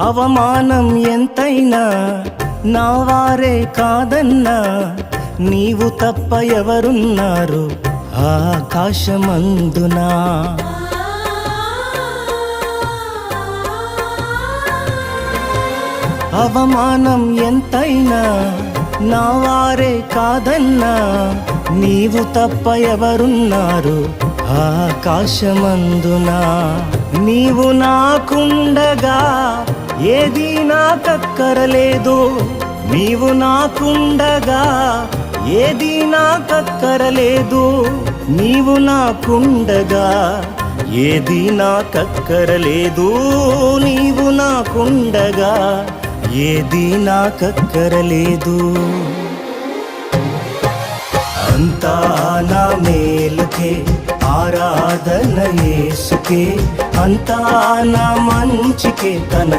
అవమానం ఎంతైనా నా వారే కాదన్నా, నీవు తప్ప ఎవరున్నారు ఆకాశమందునా. అవమానం ఎంతైనా నా వారే కాదన్నా, నీవు తప్ప ఎవరున్నారు ఆకాశమందునా. నీవు నాకుండగా ఏది నాకక్కరలేదు, నీవు నాకుండగా ఏది నాకక్కరలేదు, నీవు నాకుండగా ఏది నాకక్కరలేదు, నీవు నాకుండగా ఏది నాకక్కరలేదు. అంతా నా మేలుకే ఆరాధన యేసుకే, అంతా నా మంచికే తన